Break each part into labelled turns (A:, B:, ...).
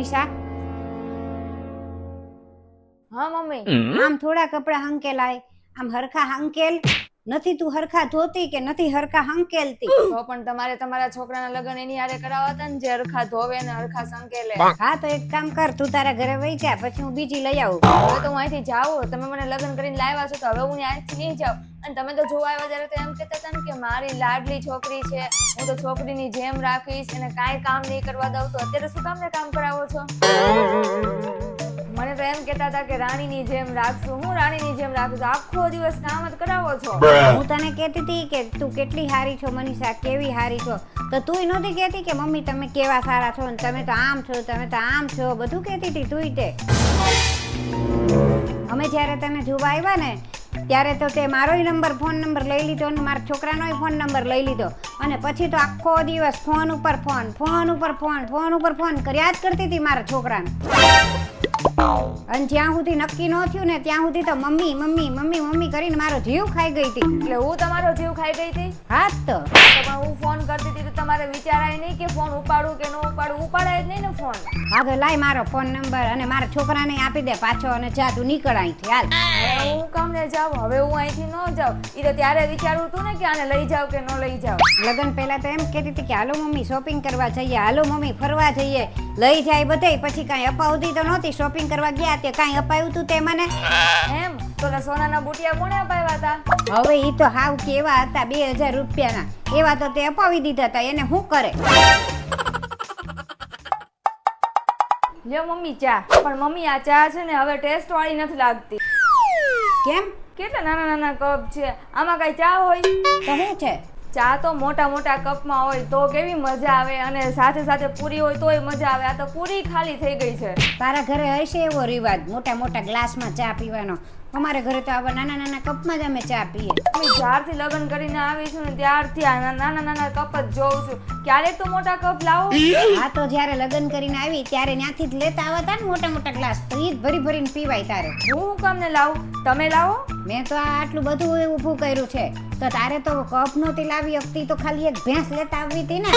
A: મનીષા
B: હા મમ્મી
A: આમ થોડા કપડા હંકેલાય આમ હરખા હંકેલ નથી તું હરખા ધોતી કે નથી હરખા હંકેલતી
B: તો પણ તમારે તમારા છોકરાના લગ્ન એની હારે કરાવવા હતા ને જે હરખા ધોવે ને હરખા સંકેલે.
A: હા તો એક કામ કર તું તારા ઘરે વઈ જા પછી હું બીજી લઈ આવું
B: હવે તો હું અહીંથી જાઉં તમે મને લગ્ન કરીને લાવ્યા છો તો હવે હું અહીંથી નહીં જાઉં અને તમે તો જોવા આવ્યા ત્યારે તો એમ કહેતા હતા ને કે મારી લાડલી છોકરી છે હું તો છોકરીની જેમ રાખીશ અને કાંઈ કામ નહીં કરવા દઉં તો અત્યારે શું કામને કામ કરાવો છો મને તો એમ કહેતા હતા કે રાણીની જેમ રાખશું હું રાણીની જેમ રાખું છું આખો દિવસ કામ જ કરાવો છો
A: હું તને કહેતી હતી કે તું કેટલી હારી છો મનીષા કેવી હારી છો તો તુંય નહોતી કહેતી કે મમ્મી તમે કેવા સારા છો ને તમે તો આમ છો તમે તો આમ છો બધું કહેતી હતી તુંય તે અમે જ્યારે તને જોવા આવ્યા ને ત્યારે તો તે મારોય ફોન નંબર લઈ લીધો અને મારા છોકરાનોય ફોન નંબર લઈ લીધો અને પછી તો આખો દિવસ ફોન ઉપર ફોન કર્યા જ કરતી હતી મારા છોકરાને અને જ્યાં સુધી નક્કી ન થયું ને ત્યાં સુધી તો મમ્મી કરીને મારો જીવ ખાઈ ગઈ હતી
B: એટલે હું તમારો જીવ ખાઈ ગઈ હતી
A: હા જ તો
B: પણ હું ફોન કરતી હતી તો તમારે વિચારાય નહીં કે ફોન ઉપાડું કે ન ઉપાડું ઉપાડાય જ નહીં ને ફોન
A: હા તો લાય મારો ફોન નંબર અને મારા છોકરાને આપી દે પાછો અને જા તું નીકળ અહીંથી હાલ
B: હવે હું કામ ને જાઉં હવે હું અહીંથી ન જાઉં એ તો ત્યારે વિચારવું હતું ને કે આને લઈ જાવ કે ન લઈ જાવ
A: લગન પહેલા તો એમ કહેતી હતી કે હાલો મમ્મી શોપિંગ કરવા જઈએ હાલો મમ્મી ફરવા જઈએ લઈ જાય બધે પછી કાંઈ અપાવતી તો નહોતી શોપિંગ કરવા ગયા તે કાંઈ અપાયું તું તે મને
B: એમ તો સોનાના બુટિયા કોણે અપાવ્યા હતા
A: હવે ઈ તો હાવ કેવા હતા 2000 રૂપિયાના એવા તો તે અપાવી દીધા હતા એને શું કરે
B: લ્યો મમ્મી ચા પણ મમ્મી આ ચા છે ને હવે ટેસ્ટ વાળી નથી લાગતી
A: કેમ
B: કેટલા નાના નાના કપ છે આમાં કઈ ચા હોય
A: તો શું છે
B: ચા તો મોટા મોટા કપમાં હોય તો કેવી મજા આવે અને સાથે સાથે પૂરી હોય તોય મજા આવે આ તો પૂરી ખાલી થઈ ગઈ છે
A: તારા ઘરે હશે એવો રિવાજ મોટા મોટા ગ્લાસમાં ચા પીવાનો અમારે ઘરે તો આવા નાના નાના કપમાં જ અમે ચા પીએ
B: હું જ્યારથી લગ્ન કરીને આવી છું ને ત્યારથી આ નાના નાના કપ જ જોઉં છું ક્યારેક તો મોટા કપ લાવો
A: હા તો જ્યારે લગ્ન કરીને આવી ત્યારે ત્યાંથી જ લેતા આવતા ને મોટા મોટા ગ્લાસ તો ઈ જ ભરી ભરીને પીવાય તારે
B: હું કામને લાવું તમે લાવો
A: મેં તો આ આટલું બધું ઊભું કર્યું છે તો તારે તો કપ નહોતી લાવી શકતી તો ખાલી એક ભેંસ લેતા આવી હતી ને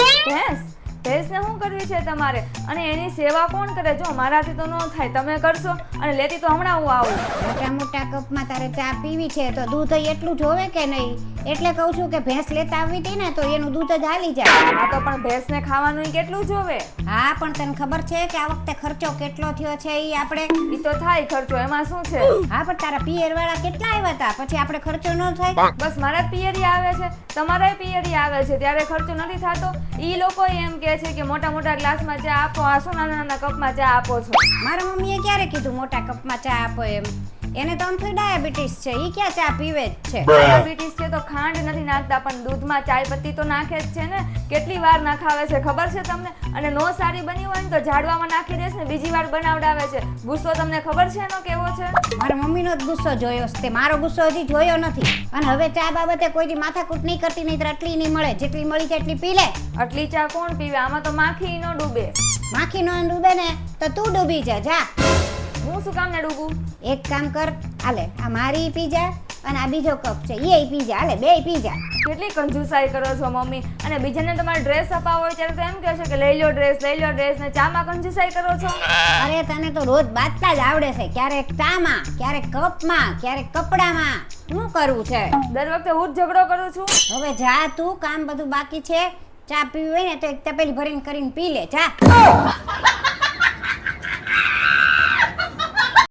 B: ભેંસને શું કરવી છે તમારે અને એની સેવા કોણ કરે જો મારાથી તો ન થાય તમે કરશો અને લેતી તો હમણાં હું આવું
A: મોટા મોટા કપમાં તારે ચા પીવી છે તો દૂધ એટલું જોવે કે નહીં એટલે કહું છું કે ભેંસ લેતા આવી હતી ને તો એનું દૂધ જ હાલી જાય
B: હા તો પણ ભેંસને ખાવાનું કેટલું જોવે
A: હા પણ તને ખબર છે કે આ વખતે ખર્ચો કેટલો થયો છે ઈ આપણે
B: ઈ તો થાય ખર્ચો એમાં શું છે
A: હા પણ તારા પિયર વાળા કેટલા આવ્યા હતા પછી આપણે ખર્ચો ન થાય
B: બસ મારા જ પિયરી આવે છે તમારા પિયરી આવે છે ત્યારે ખર્ચો નથી થતો ઈ લોકો એમ કે છે કે મોટા મોટા ગ્લાસમાં ચા આપો આ શું નાના નાના કપમાં ચા આપો છો
A: મારા મમ્મીએ ક્યારે કીધું મોટા કપમાં ચા આપો એમ એને તો આમથી ડાયાબિટીસ છે ઈ ક્યાં ચા પીવે જ છે
B: ડાયાબિટીસ છે તો ખાંડ નથી નાખતા પણ દૂધમાં ચાય પત્તી તો નાખે જ છે ને કેટલી વાર નાખાવે છે ખબર છે તમને અને નો સારી બની હોય ને તો ઝાડવામાં નાખી દેશ ને બીજી વાર બનાવડાવે છે ગુસ્સો તમને ખબર છે એનો કેવો છે
A: મારા મમ્મીનો જ ગુસ્સો જોયો છે મારો ગુસ્સો હજી જોયો નથી અને હવે ચા બાબતે કોઈ દી માથાકૂટ નહીં કરતી નહીં તો આટલી નહીં મળે જેટલી મળી છે એટલી પી લે
B: આટલી ચા કોણ પીવે આમાં તો માખી ન ડૂબે
A: માખી નો ડૂબે ને તો તું ડૂબી જા
B: હું શું કામ ને ડૂબું
A: એક કામ કર હાલે આ મારી પી જા અને આ બીજો કપ છે એ પી જા હાલે બે પી જા
B: કેટલી કંજુસાઈ કરો છો મમ્મી અને બીજાને તમારે ડ્રેસ અપાવો હોય ત્યારે તો એમ કહે છે કે લઈ લો ડ્રેસ ને ચામાં કંજુસાઈ કરો છો
A: અરે તને તો રોજ બાંધતા જ આવડે છે ક્યારેક ચામાં ક્યારેક કપમાં ક્યારેક કપડામાં શું કરવું છે
B: દર વખતે હું જ ઝઘડો કરું છું
A: હવે જા તું કામ બધું બાકી છે ચા પીવી હોય ને તો એક તપેલી ભરીને કરીને પી લે જા